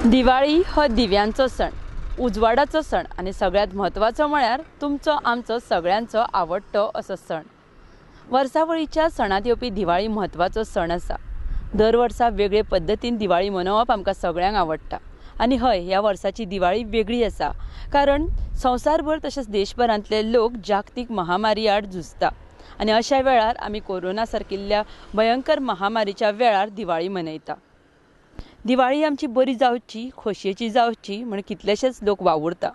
दिवाळी हो दिव्यांचो सण, उजवाडाचो सण आणि सगळ्यात म्हत्वाचो म्हळ्यार तुमचो आमचो सगळ्यांचो आवडटो असो सण। वर्सावळीच्या सणांत येवपी दिवाळी म्हत्वाचो सण आसा। दर वर्सा वेगळे पद्धतीन दिवाळी मनोवप आमकां सगळ्यांक आवडटा। आणि हय, ह्या वर्साची दिवाळी वेगळी आसा, कारण संवसारभर तशेंच देशभरांतले लोक जागतीक महामारी आड झुजता आणि अशा वेळार आमी कोरोना सारकिल्ल्या भयंकर महामारीच्या वेळार दिवाळी मनयता। दिवाळी आमची बरी जावची, खोशयेची जावची म्हण कितलेशेच लोक वावुरता,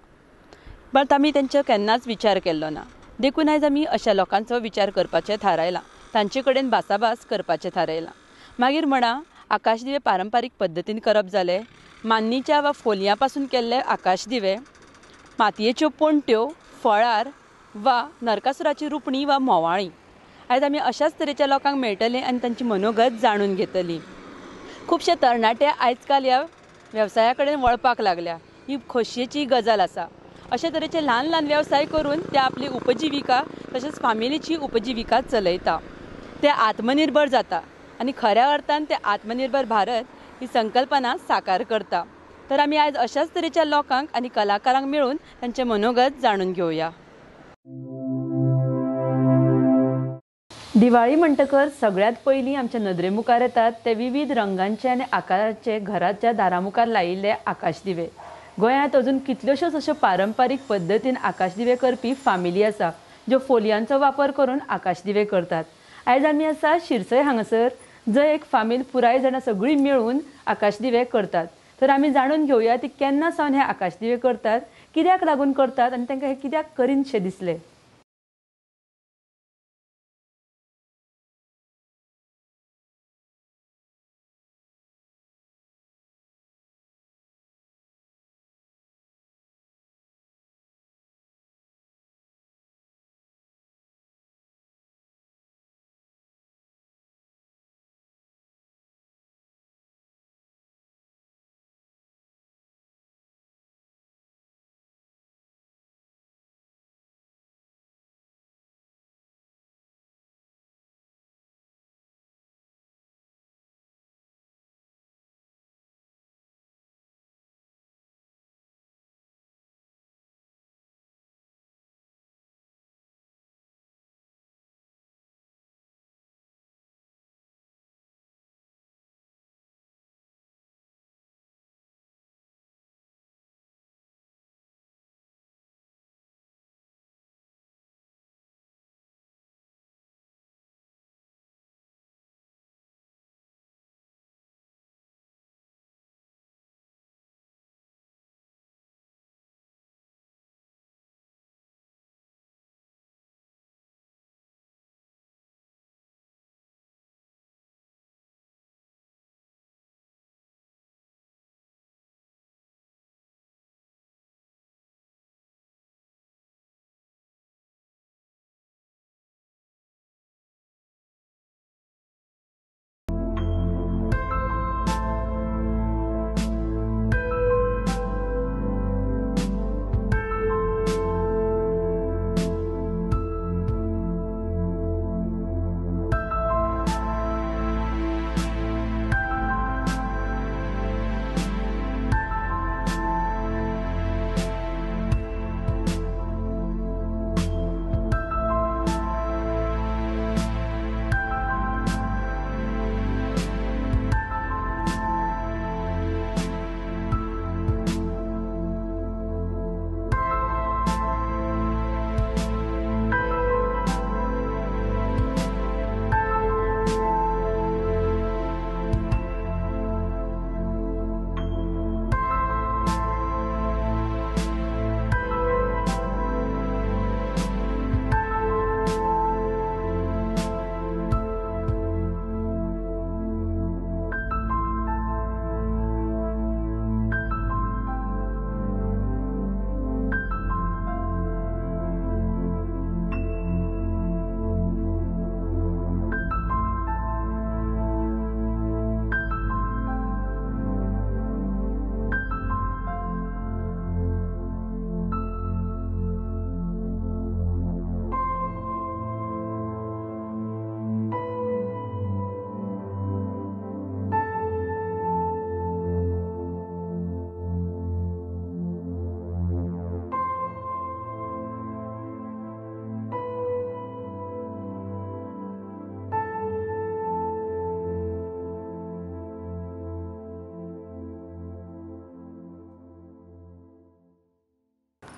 बट आमी तेंचो केन्नाच विचार केल्लो ना। देखून आयज आमी अशा लोकांचो विचार करपाचें थारायलां, तांचे कडेन भासाभास करपाचें थारायलां। मागीर म्हणा, आकाशदिवे पारंपारीक पद्दतीन करप जाले, मान्नीच्या वा फोलयां पासून केल्ले आकाशदिवे, मातयेच्यो पणट्यो, फळार वा नरकासुराची रुपणी वा म्होवाळीं। आयज आमी अशाच तरेच्या लोकांक मेळटले आनी तांची मनोगत जाणून घेतली। खुबशे तरणाटे आयज काल ह्या वेवसाया कडेन वळपाक लागल्या। ही खोशयेची गजाल आसा। अशे तरेचे ल्हान ल्हान वेवसाय करून ते आपली उपजिविका तशेंच फामिलीची उपजिविका चलयता। ते आत्मनिर्भर जाता आनी खऱ्या अर्थान ते आत्मनिर्भर भारत ही संकल्पना साकार करता। तर आमी आयज अशाच तरेच्या लोकांक आनी कलाकारांक मेळून तांचे मनोगत जाणून घेवया। दिवाळी म्हणटकर सगळ्यात पयलीं आमच्या नदरे मुखार येतात ते विविध रंगांचे आनी आकाराचे घराच्या दारामुखार लायिल्ले आकाशदिवे। गोंयांत अजून कितल्योश्योच अश्यो पारंपारीक पद्दतीन आकाशदिवे करपी फामिली आसा, ज्यो फोलयांचो वापर करून आकाशदिवे करतात। आयज आमी आसा शिरसय हांगासर, जंय एक फामील पुराय जाणां सगळीं मेळून आकाशदिवे करतात। तर आमी जाणून घेवया ती केन्ना सावन हे आकाशदिवे करतात, कित्याक लागून करतात आनी तांकां हे कित्याक करीनशें दिसलें।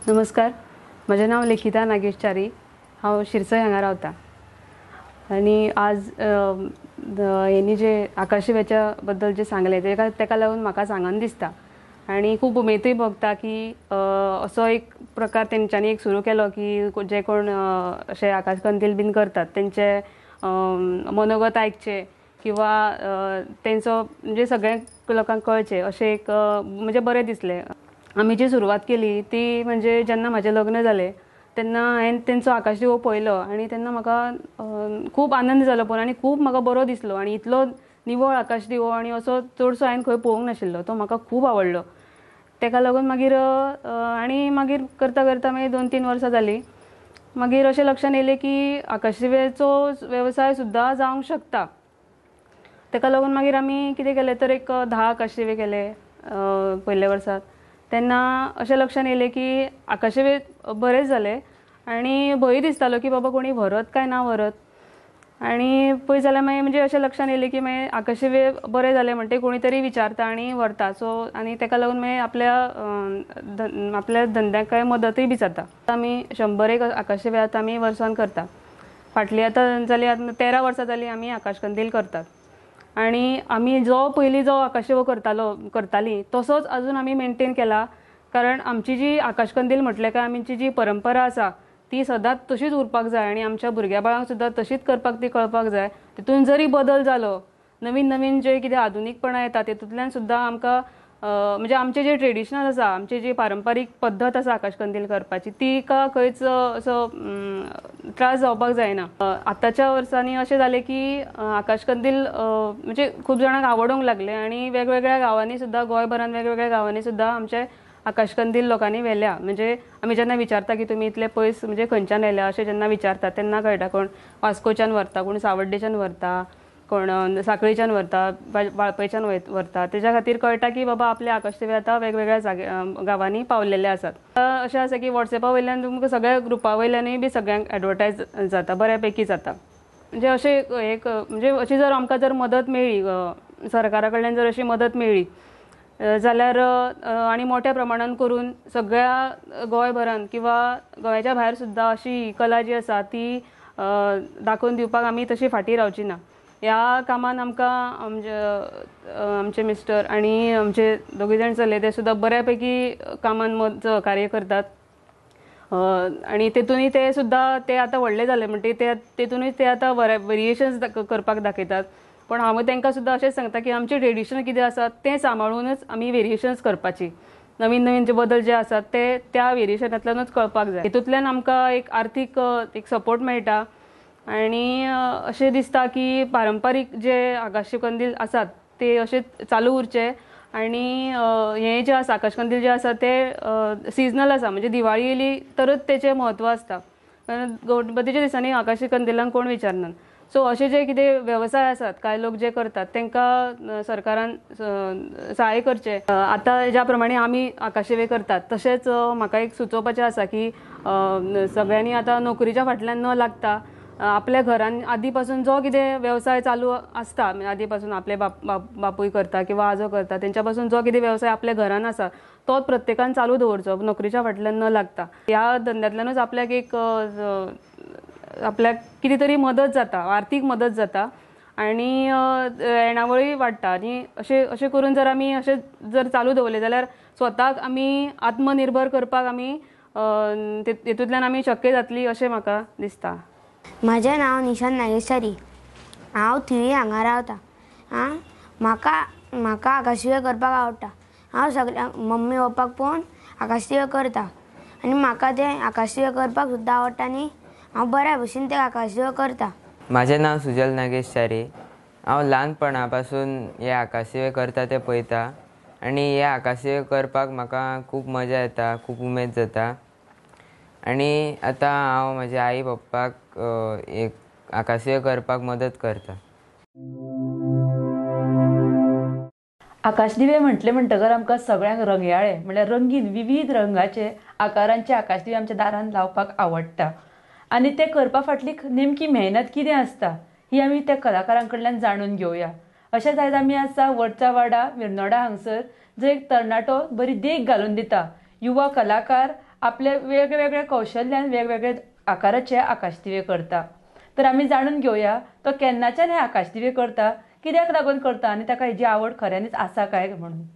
नमस्कार, म्हजें नांव लेखिता नागेश च्यारी. हांव शिरसय हांगा रावतां आनी आज हेनी जे आकाशदिव्याच्या बद्दल जे सांगले तेका लागून म्हाका सांगन दिसता आनी खूब उमेदूय भोगता की असो एक प्रकार तेंच्यांनी एक सुरू केलो की जे कोण अशे आकाशकंदील बीन करतात तेंचे मनोगत आयकचे किंवा तेंचो म्हणजे सगळ्या लोकांक कळचे अशें एक म्हणजे बरें दिसलें. आमी जी सुरवात केली ती म्हणजे जेन्ना म्हजें लग्न जालें तेन्ना हांवें तेंचो आकाशदिवो पळयलो आनी तेन्ना म्हाका खूब आनंद जालो पळोवन आनी खूब म्हाका बरो दिसलो आनी इतलो निवळ आकाशदिवो आनी असो चडसो हांवें खंय पळोवंक नाशिल्लो. तो म्हाका खूब आवडलो. तेका लागून मागीर आनी मागीर करता करता मागीर 2-3 वर्सां जालीं. मागीर अशें लक्षांत येयलें की आकाशदिव्याचो वेवसाय सुद्दां जावंक शकता. तेका लागून मागीर आमी कितें केलें तर एक 10 आकाशदिवे केले पयल्या वर्साक. तेन्ना अशें लक्षांत येयलें की आकाशदिवे बरेच जाले आनी भंय दिसतालो की बाबा कोणी व्हरत काय ना व्हरत. आनी पळय जाल्यार मागीर म्हणजे अशें लक्षांत येयलें की मागीर आकाशदिवे बरे जाले म्हणटे कोणी तरी विचारता आनी व्हरता. सो आनी तेका लागून मागीर आपल्या धंद्याक मदतूय बी जाता. आमी 100 आकाशदिवे आतां आमी वर्सान करता. फाटलीं आतां जाली 13 वर्सां जालीं आमी आकाशकंदील करतात आनी आमी जो पयलीं जो आकाशदिवो करतालीं तसोच आजून आमी मेनटेन केला. कारण आमची जी आकाशकंदील म्हटलें काय आमची जी परंपरा आसा ती सदांच तशीच उरपाक जाय आनी आमच्या भुरग्या बाळांक सुद्दां तशीच करपाक ती कळपाक जाय. तितून जरी बदल जालो नवीन नवीन जे कितें आधुनीकपणां येता तितूंतल्यान सुद्दां आमकां म्हणजे आमचे जे ट्रेडिशनल आसा आमची जी पारंपारीक पद्दत आसा आकाशकंदील करपाची तिका खंयच असो त्रास जावपाक जायना. आतांच्या वर्सांनी अशें जालें की आकाशकंदील म्हणजे खूब जाणांक आवडूंक लागले आनी वेगवेगळ्या गांवांनी सुद्दां गोंयभरांत वेगवेगळ्या गांवांनी सुद्दां आमचे आकाशकंदील लोकांनी व्हेल्या. म्हणजे आमी जेन्ना विचारता की तुमी इतले पयस म्हणजे खंयच्यान येयल्या अशें जेन्ना विचारता तेन्ना कळटा कोण वास्कोच्यान व्हरता, कोण सावड्डेच्यान व्हरता, कोण सांखळेच्यान व्हरता, वाळपयच्यान व्हरता. तेज्या खातीर कळटा की बाबा आपले आकाशदिवे आतां वेगवेगळ्या गांवांनी पावलेले आसात. अशें आसा की वॉट्सॅपा वयल्यान तुमकां सगळ्या ग्रुपा वयल्यानूय बी सगळ्यांक एडवर्टायज जाता, बऱ्यापैकी जाता. म्हणजे अशें एक म्हणजे अशी जर आमकां जर मदत मेळ्ळी सरकारा कडल्यान जर अशी मदत मेळ्ळी जाल्यार आनी मोठ्या प्रमाणान करून सगळ्या गोंयभरांत किंवा गोंयाच्या भायर सुद्दां अशी कला जी आसा ती दाखोवन दिवपाक आमी तशी फाटीं रावची ना. ह्या कामान आमकां आमचे मिस्टर आनी आमचे दोगूय जाण चले ते सुद्दां बऱ्यापैकी कामान सहकार्य करतात आनी तेतूनय ते सुद्दां ते आतां व्हडले जाले म्हणटे तेतूनय ते आतां वेरिएशन्स करपाक दाखयतात. पण हांव तांकां सुद्दां अशेंच सांगता की आमचें ट्रेडिशन कितें आसा तें सांबाळूनच आमी वेरिएशन्स करपाची. नवीन नवीन जे बदल जे आसात ते त्या वेरिएशनांतल्यानूच कळपाक जाय. हितूंतल्यान आमकां एक आर्थीक एक सपोर्ट मेळटा आनी अशें दिसता की पारंपारीक जे आकाशकंदील आसात ते अशे चालू उरचे आनी हे जे आसा आकाशकंदील जे आसा ते सिजनल आसा म्हणजे दिवाळी येयली तरच तेचें म्हत्व आसता. गणपतीच्या दिसांनी आकाशकंदिलांक कोण विचारनात. सो अशे जे कितें वेवसाय आसात कांय लोक जे करतात तांकां सरकारान सहाय्य करचे. आतां ज्या प्रमाणे आमी आकाशदिवे करतात तशेंच म्हाका एक सुचोवपाचें आसा की सगळ्यांनी आतां नोकरीच्या फाटल्यान न लागता आपल्या घरान आदी पासून जो कितें वेवसाय चालू आसता आदी पासून आपले बापूय करता किंवा आजो करता तेंच्या पासून जो कितें वेवसाय आपल्या घरान आसा तोच प्रत्येकान चालू दवरचो नोकरीच्या फाटल्यान न लागता. ह्या धंद्यांतल्यानूच आपल्याक एक आपल्याक कितें तरी मदत जाता, आर्थीक मदत जाता आनी येणावळी वाडटा. आनी अशें करून जर आमी अशें जर चालू दवरलें जाल्यार स्वताक आमी आत्मनिर्भर करपाक आमी तेतूंतल्यान आमी शक्य जातली अशें म्हाका दिसता. म्हजें नांव निशांत नागेश च्यारी. हांव थिवी हांगा रावतां. म्हाका आकाशदिवे करपाक आवडटा. हांव सगळ्यांक मम्मी पप्पाक पळोवन आकाशदिवे करता आनी म्हाका ते आकाशदिवे करपाक सुद्दां आवडटा आनी हांव बऱ्या भशेन ते आकाशदिवे करता. म्हजें नांव सुजल नागेश च्यारी. हांव ल्हानपणा पासून हे आकाशदिवे करता ते पळयता आनी हे आकाशदिवे करपाक म्हाका खूब मजा येता, खूब उमेद जाता आनी आतां हांव म्हज्या आई पप्पाक एक आकाशदिवे करपाक मदत करता. आकाशदिवे म्हटले म्हणटकर आमकां सगळ्यांक रंगयाळे म्हळ्यार रंगीन विविध रंगाचे आकारांचे आकाशदिवे आमच्या दारान लावपाक आवडटा आनी ते करपा फाटली नेमकी मेहनत कितें आसता ही आमी त्या कलाकारां कडल्यान जाणून घेवया. अशेंच आयज आमी आसा वडचा वाडा मिर्नोडा हांगसर जो एक तरणाटो बरी देख घालून दिता युवा कलाकार आपले वेगवेगळे कौशल्यान वेगवेगळे आकाराचे आकाशदिवे करता. तर आमी जाणून घेवया तो केन्नाच्यान हे आकाशदिवे करता, कित्याक लागून करता आनी ताका हेजी आवड खऱ्यांनीच आसा काय म्हणून.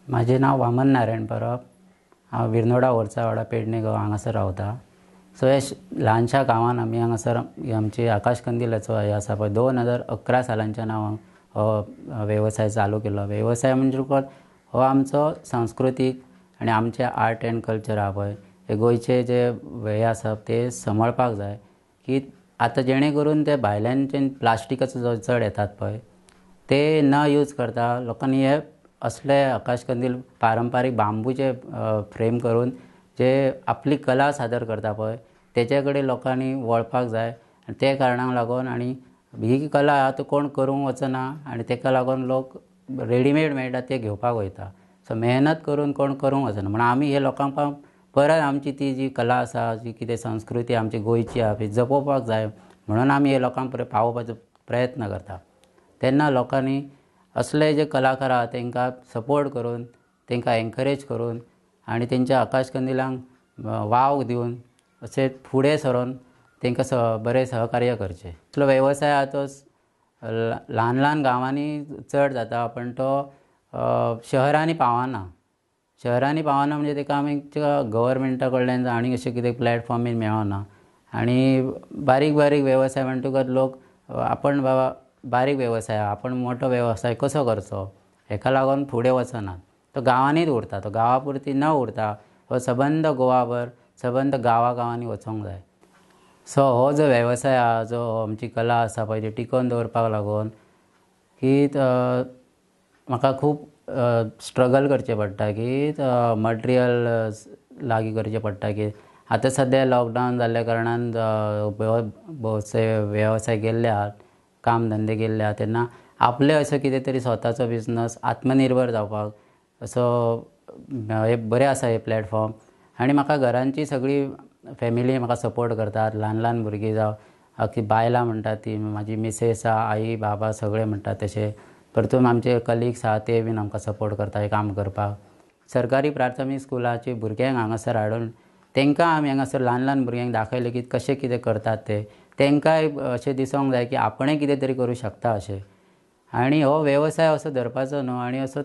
माझे नाव वामन नारायण परब. हांव विर्नोडा ओर्चावाडा पेडणे गांव हांगासर रावता. सो हे ल्हानशा गांवान आमी हांगासर आमची आकाश कंदिलाचो हे आसा पळय 2011 सालांच्यान हांव हो वेवसाय चालू केलो. वेवसाय म्हणजे हो आमचो सांस्कृतीक आनी आमचे आर्ट एंड कल्चर आहा पळय हे गोंयचे जे हे आसा ते सांबाळपाक जाय की आतां जेणे करून ते भायल्यानचे प्लास्टिकाचो जो चड येतात पळय ते न यूज करता लोकांनी हे असले आकाश कंदील पारंपारीक बांबूचे फ्रेम करून जे आपली कला सादर करता पळय तेचे कडेन लोकांनी वळपाक जाय. ते कारणाक लागून आनी ही कला आतां कोण करूंक वचना आनी ताका लागून लोक रेडीमेड मेळटा ते घेवपाक वयता. सो मेहनत करून कोण करूंक वचना म्हण आमी हे लोकांक परत आमची ती जी कला आसा जी कितें संस्कृती आमची गोंयची आहा ती जपोवपाक जाय म्हणून आमी हे लोकांक पावोवपाचो प्रयत्न करता. तेन्ना लोकांनी असले जे कलाकार आहा तांकां सपोर्ट करून तांकां एनकरेज करून आनी तेंच्या आकाश कंदिलांक वाव दिवन अशें फुडें सरून तांकां बरें सहकार्य करचें. असलो वेवसाय आहा तो ल्हान ल्हान गांवांनी चड जाता पण तो शहरांनी पावना. शहरांनी पावना म्हणजे ताका आमी गव्हर्मेंटा कडल्यान आनी अशें कितें प्लॅटफॉर्म मेळना आणि बारीक बारीक व्यवसाय म्हणटकच लोक आपण बाबा बारीक व्यवसाय आपण मोठो व्यवसाय कसो करचो हेका लागून फुडें वचनात. तो गांवांनीच उरता, तो गांवा पुरती न उरता हो सबंद गोवाभर सबंद गांवांनी वचोंक जाय. सो हो जो वेवसाय आसा, जो आमची कला आसा पळय ती टिकोवन दवरपाक लागून की म्हाका खूब स्ट्रगल करचें पडटा की मटेरियल लागीं करचें पडटा की आतां सद्या लॉकडावन जाल्ल्या कारणान भोवसे वेवसाय गेल्ले आहात, काम धंदे गेल्ले आहात, तेन्ना आपले असो कितें तरी स्वताचो बिझनस आत्मनिर्भर जावपाक असो हे बरें आसा हे प्लॅटफॉर्म. आनी म्हाका घरांची सगळी फॅमिली म्हाका सपोर्ट करतात, ल्हान ल्हान भुरगीं जावं की बायलां म्हणटात ती म्हाजी मिसेस आहा, आई बाबा सगळे म्हणटात तशें. परतून आमचे कलिग्स आहा ते बीन आमकां सपोर्ट करता हे काम करपाक. सरकारी प्राथमीक स्कुलाची भुरग्यांक हांगासर हाडून तांकां आमी हांगासर ल्हान ल्हान भुरग्यांक दाखयलें की कशें कितें करतात ते. तांकांय अशें दिसोंक जाय की आपणें कितें तरी करूं शकता अशें. आनी हो वेवसाय असो धरपाचो न्हू आनी असो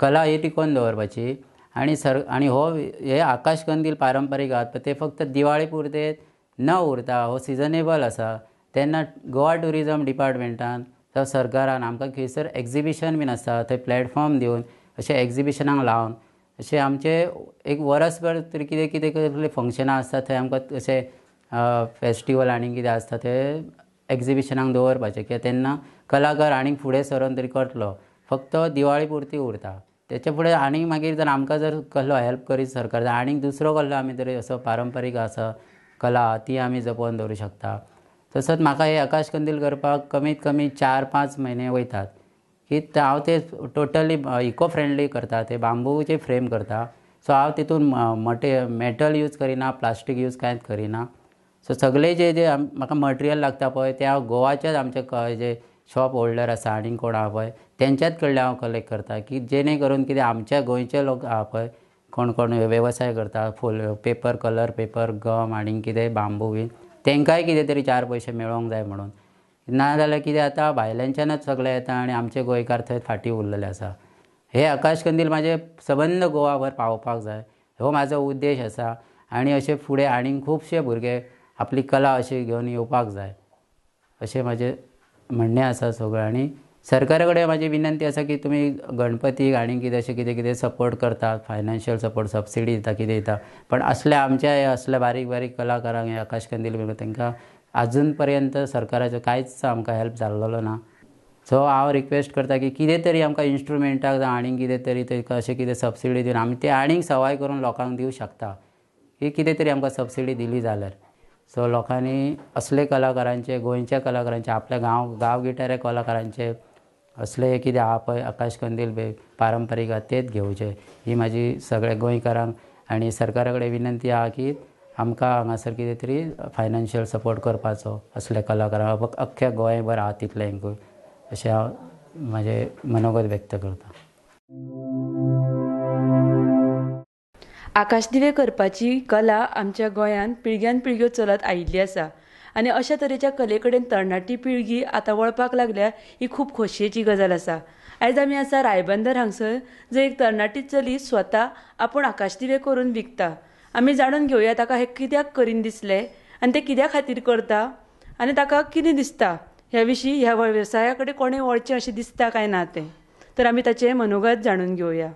कला ही टिकोवन दवरपाची. आनी हो हे आकाश कंदील पारंपारीक आहात पळय ते फक्त दिवाळी पुरते न उरता, हो सिजनेबल आसा. तेन्ना गोवा ट्युरिजम डिपार्टमेंटान जावं सरकारान आमकां खंयसर एक्झिबिशन बीन आसा थंय प्लॅटफॉर्म दिवन अशें एक्झिबिशनाक लावन अशें आमचे एक वरसभर तरी कितें कितें कसलीं फंक्शनां आसता थंय आमकां अशें फेस्टिवल आनी कितें आसता ते एक्झिबिशनाक दवरपाचें कित्याक तेन्ना कलाकार आनीक फुडें सरून तरी करतलो. फक्त दिवाळी पुरती उरता. तेचे फुडें आनीक मागीर जर आमकां जर कसलो हेल्प करीत सरकार जाल्यार आनीक दुसरो कसलो आमी तरी असो पारंपारीक आसा कला ती आमी जपोवन दवरूं शकता. तसोच म्हाका हे आकाश कंदील करपाक कमीत कमी 4-5 म्हयने वयतात की हांव ते टोटली इको फ्रेंडली करता. ते बांबूचे फ्रेम करता. सो हांव तितून मेटल यूज करिना, प्लास्टीक यूज कांयच करिना. सो सगळे जे म्हाका मटेरियल लागता पळय ते हांव गोवाच्याच आमचे जे शॉप होल्डर आसा आनीक कोण आहा पळय तेंच्याच कडल्यान हांव कलेक्ट करता की जेणे करून कितें आमच्या गोंयचे लोक आहा पळय कोण कोण वेवसाय करता पेपर, कलर पेपर, गम आनीक कितें बांबू बीन तांकांय कितें तरी 4 पयशे मेळोंक जाय म्हणून. नाजाल्यार कितें जाता भायल्यांच्यानच सगळें येता आनी आमचे गोंयकार थंय फाटीं उरलेले आसा. हे आकाश कंदील म्हाजे सबंद गोवाभर पावोवपाक जाय हो म्हाजो उद्देश आसा. आनी अशे फुडें आनीक खुबशे भुरगे आपली कला अशी घेवन येवपाक जाय अशें म्हाजें म्हणणें आसा सगळें. आनी सरकारा कडेन म्हाजी विनंती आसा की तुमी गणपतीक आनी कितें अशें कितें कितें सपोर्ट करतात, फायनान्शियल सपोर्ट सबसिडी दिता कितें दिता, पण असल्या आमच्या हे असल्या बारीक बारीक कलाकारांक हे आकाश कंदील बी तांकां आजून पर्यंत सरकाराचो कांयच आमकां हेल्प जाल्लो ना. सो हांव रिक्वेस्ट करता की कितें तरी आमकां इन्स्ट्रुमेंटाक जावं आनीक कितें तरी तांकां अशें कितें सबसिडी दिवन आमी ते आनीक सवाय करून लोकांक दिवं शकता की कितें तरी आमकां सबसिडी दिली जाल्यार. सो लोकांनी असले कलाकारांचे गोंयच्या कलाकारांचे आपल्या गांवगिऱ्या कलाकारांचे असले कितें आहा पळय आकाश कंदील बी पारंपारीक आहा तेच घेवचे ही म्हाजी सगळ्या गोंयकारांक आनी सरकारा कडेन विनंती आहा की आमकां हांगासर कितें तरी फायनान्शियल सपोर्ट करपाचो असल्या कलाकारांक अख्ख्या गोंयभर आहा तितल्यांकूय अशें हांव म्हाजें मनोगत व्यक्त करता. आकाश दिवे करपाची कला आमच्या गोंयांत पिळग्यान पिळग्यो चलत आयिल्ली आसा आनी अशा तरेच्या कले कडेन तरणाटी पिळगी आतां वळपाक लागल्या ही खूब खोशयेची गजाल आसा. आयज आमी आसा रायबंदर हांगसर जंय एक तरणाटी चली स्वता आपूण आकाश दिवे करून विकता. आमी जाणून घेवया ताका हे कित्याक करीन दिसलें आनी ते कित्या खातीर करता आनी ताका कितें दिसता ह्या विशीं ह्या वेवसाया कडेन कोणें वळचें अशें दिसता काय ना तें. तर आमी ताचें मनोगत जाणून घेवया.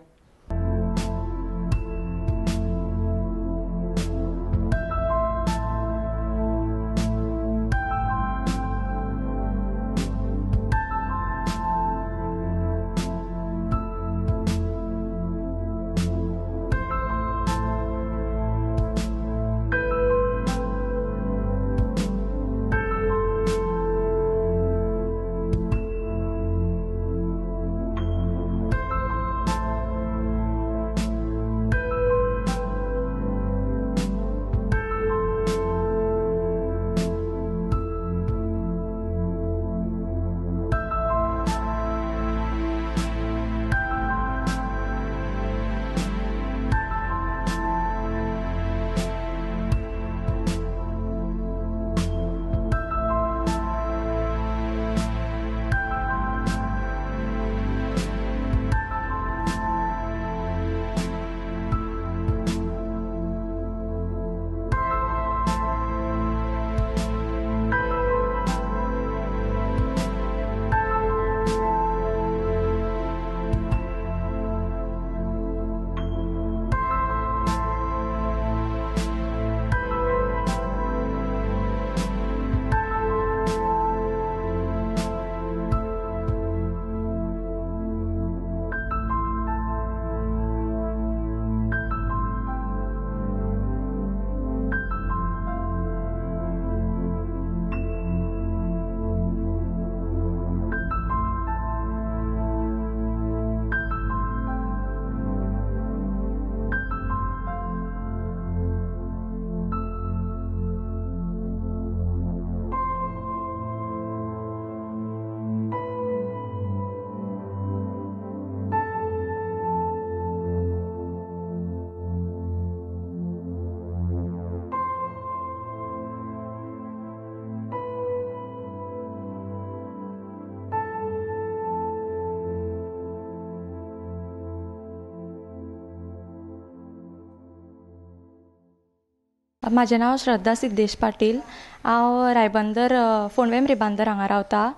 म्हजें नांव श्रद्धा सिद्धेश पाटील. हांव रायबंदर फोंडवेम रिबांदर हांगा रावतां.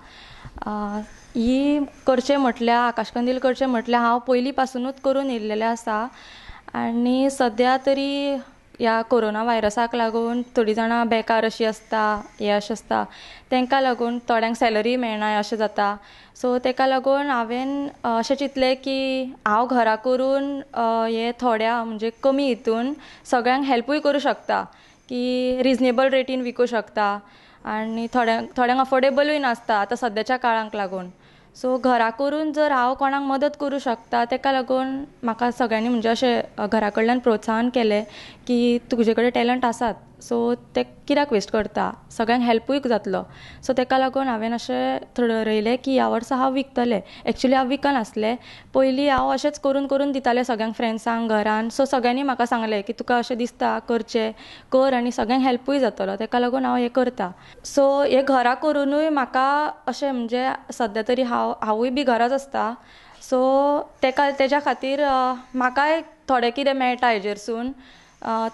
ही करचें म्हटल्यार आकाशकंदील करचें म्हटल्यार हांव पयलीं पासुनूच करून येयल्लेलें आसा आनी सद्या तरी ह्या कोरोना व्हायरसाक लागून थोडीं जाणां बेकार अशीं आसता, हें अशें आसता, तांकां लागून थोड्यांक सॅलरी मेळना अशें जाता. सो ताका लागून हांवें अशें चिंतलें की हांव घरा करून हे थोड्या म्हणजे कमी हितून सगळ्यांक हेल्पूय करूं शकता, की रिजनेबल रेटीन विकूं शकता आनी थोड्यांक अफोर्डेबलूय नासता आतां सद्याच्या काळाक लागून. सो घरा करून जर हांव कोणाक मदत करूं शकता ताका लागून म्हाका सगळ्यांनी म्हणजे अशें घरा कडल्यान प्रोत्साहन केलें की तुजे कडेन टॅलंट आसात सो ते कित्याक वेस्ट करता, सगळ्यांक हेल्पूय जातलो. सो ताका लागून हांवें अशें थरयलें की ह्या वर्सा हांव विकतलें. एक्चुली हांव विकनासलें, पयलीं हांव अशेंच करून करून दितालें सगळ्यांक फ्रेंड्सांक घरान. सो सगळ्यांनी म्हाका सांगलें की तुका अशें दिसता करचें, कर आनी सगळ्यांक हेल्पूय जातलो. ताका लागून हांव हें करतां. सो हें घरा करुनूय म्हाका अशें म्हणजे सद्या तरी हांवूय बी घराच आसता. सो तेज्या खातीर म्हाकाय थोडें कितें मेळटा हेजेरसून.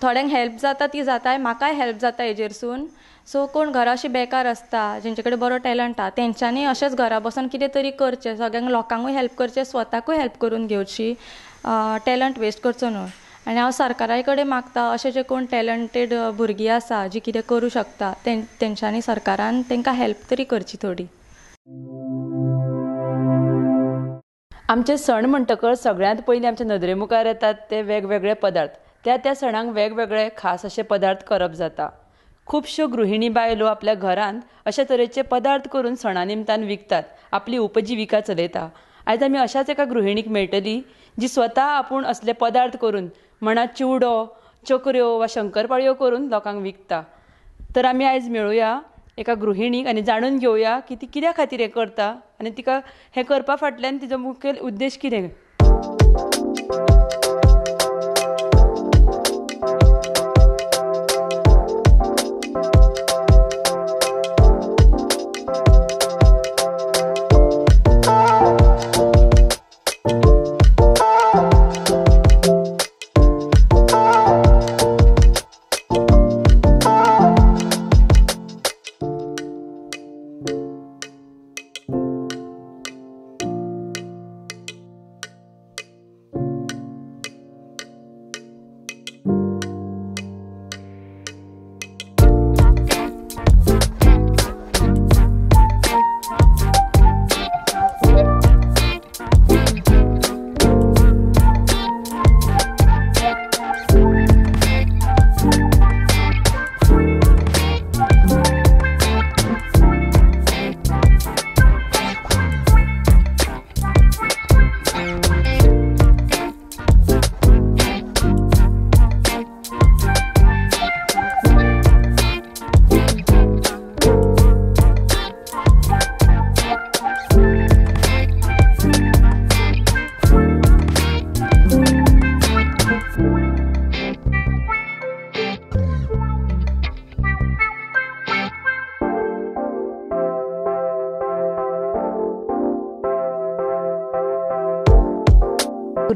थोड्यांक हेल्प जाता ती जाताय, म्हाकाय हेल्प जाता हेजेरसून. सो कोण घरा अशी बेकार आसता, जेंचे कडेन बरो टॅलंट आहा, तेंच्यांनी अशेंच घरा बसून कितें तरी करचें, सगळ्यांक लोकांकूय हेल्प करचें, स्वताकूय हेल्प करून घेवची, टॅलंट वेस्ट करचो न्हू. आनी हांव सरकारा कडेन मागता अशें जे कोण टॅलंटेड भुरगीं आसा जीं कितें करूं शकता तेंच्यांनी सरकारान तांकां हेल्प तरी करची थोडी. आमचे सण म्हणटकच सगळ्यांत पयलीं आमच्या नदरे मुखार येतात ते वेगवेगळे पदार्थ. त्या सणांक वेगवेगळे खास अशे पदार्थ करप जाता. खुबश्यो गृहिणी बायलो आपल्या घरांत अशे तरेचे पदार्थ करून सणा निमतान विकतात, आपली उपजिविका चलयता. आयज आमी अशाच एका गृहिणीक मेळटली जी स्वता आपूण असले पदार्थ करून म्हणा चिवडो, चकऱ्यो वा शंकरपाळयो करून लोकांक विकता. तर आमी आयज मेळुया एका गृहिणीक आनी जाणून घेवया की ती कित्या खातीर हें करता आनी तिका हें करपा फाटल्यान तिजो मुखेल उद्देश कितें.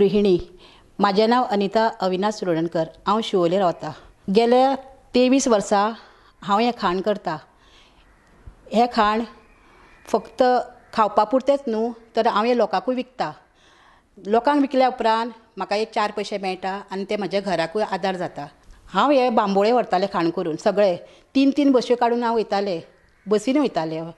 गृहिणी. म्हजें नांव अनिता अविनाश सुरडणकर. हांव शिवोले रावतां. गेल्या 23 वर्सां हांव हें खाण करतां. हें खाण फक्त खावपा पुरतेंच न्हू तर हांव हें लोकांकूय विकतां. लोकांक विकल्या उपरांत म्हाका एक 4 पयशे मेळटा आनी ते म्हज्या घराकूय आदार जाता. हांव हे बांबोळे व्हरतालें खाण करून सगळे 3 बसी काडून हांव वयतालें, बसीन वयतालें.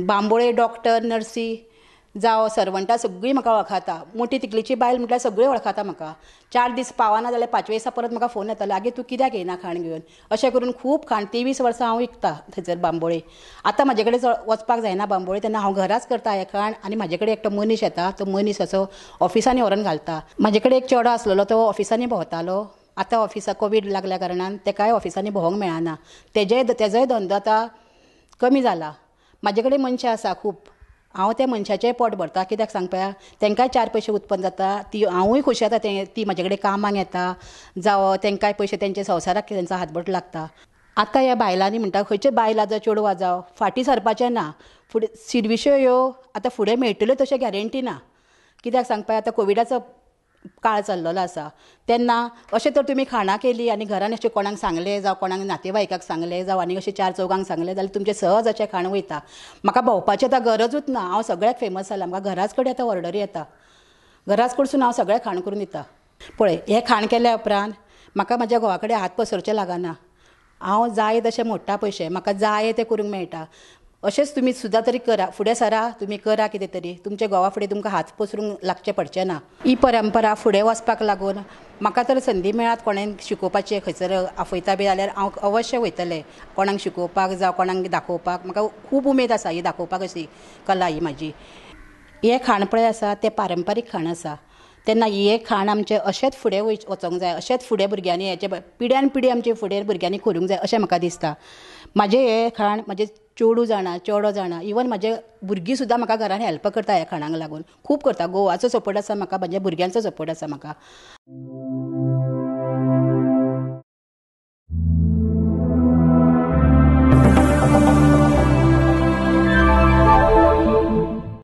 बांबोळे डॉक्टर, नर्सी जावं सर्वंटां सगळीं म्हाका वळखता. मोठी तिकलीची बायल म्हटल्यार सगळीं वळखता म्हाका. 4 दीस पावना जाल्यार 5व्या दिसा परत म्हाका फोन येतालो, आगे तूं कित्याक येयना खाण घेवन. अशें करून खूब खाण 23 वर्सां हांव विकतां थंयसर बांबोळे. आतां म्हाजे कडेन वचपाक जायना बांबोळे, तेन्ना हांव घराच करतां हें खाण आनी म्हाजे कडेन एकटो मनीस येता, तो मनीस असो ऑफिसांनी व्हरून घालता. म्हाजे कडेन एक चेडो आसलेलो, तो ऑफिसांनी भोंवतालो. आतां ऑफिसाक कोवीड लागल्या कारणान तेकाय ऑफिसांनी भोंवंक मेळना. तेजोय धंदो आतां कमी जाला. म्हाजे कडेन मनशां आसा खूब. हांव त्या मनशाचेंय पोट भरता. कित्याक सांग पळया, तांकांय 4 पयशे उत्पन्न जाता. हांवूय खोशी जाता ती म्हाजे कडेन कामाक येता, जावं तांकांय पयशे तेंच्या संवसाराक तेंचो हातबट लागता. आतां ह्या बायलांनी म्हणटा खंयचे बायलां जावं चेडवां जावं फाटीं सरपाचें ना. फुडें शिरविश्यो ह्यो आतां फुडें मेळटल्यो तशें गॅरंटी ना. कित्याक सांग पळया, आतां कोविडाचो काळ चल्लेलो आसा तेन्ना अशें तर तुमी खाणां केलीं आनी घरान अशें कोणाक सांगलें जावं कोणाक नातेवाईकाक सांगलें जावं आनी अशें 4 चौगांक सांगलें जाल्यार तुमचें सहज अशें खाण वयता. म्हाका भोंवपाची आतां गरजूच ना, हांव सगळ्याक फेमस जालां. म्हाका घराच कडेन आतां ऑर्डरी येता, घराच कडसून हांव सगळें खाण करून दिता. पळय हें खाण केल्या उपरांत म्हाका म्हाज्या घोवा कडेन हात पसरचें लागना. हांव जाय तशें मोडटा पयशे, म्हाका जाय तें करूंक मेळटा. अशेंच तुमी सुद्दां तरी करा, फुडें सरा, तुमी करा कितें तरी. तुमच्या घोवा फुडें तुमकां हात पसरूंक लागचें पडचें ना. ही परंपरा फुडें वचपाक लागून म्हाका तर संदी मेळत कोणें शिकोवपाचें खंयसर आफयता बी जाल्यार हांव अवश्य वयतलें कोणाक शिकोवपाक जावं कोणाक दाखोवपाक. म्हाका खूब उमेद आसा ही दाखोवपाक अशी कला ही म्हाजी. हें खाण पळय आसा तें पारंपारीक खाण आसा तेन्ना हें खाण आमचें अशेंच फुडें वचोंक जाय, अशेंच फुडें भुरग्यांनी हेचे पिड्यान पिढी आमचे फुडें भुरग्यांनी करूंक जाय अशें म्हाका दिसता. म्हाजें हें खाण म्हाजे चेडूं जाणा, चेडो जाणा, इवन म्हाजे भुरगीं सुद्दां म्हाका घरान हेल्प करता ह्या खाणाक लागून, खूब करता. घोवाचो सपोर्ट आसा म्हाका, म्हाज्या भुरग्यांचो सपोर्ट आसा म्हाका.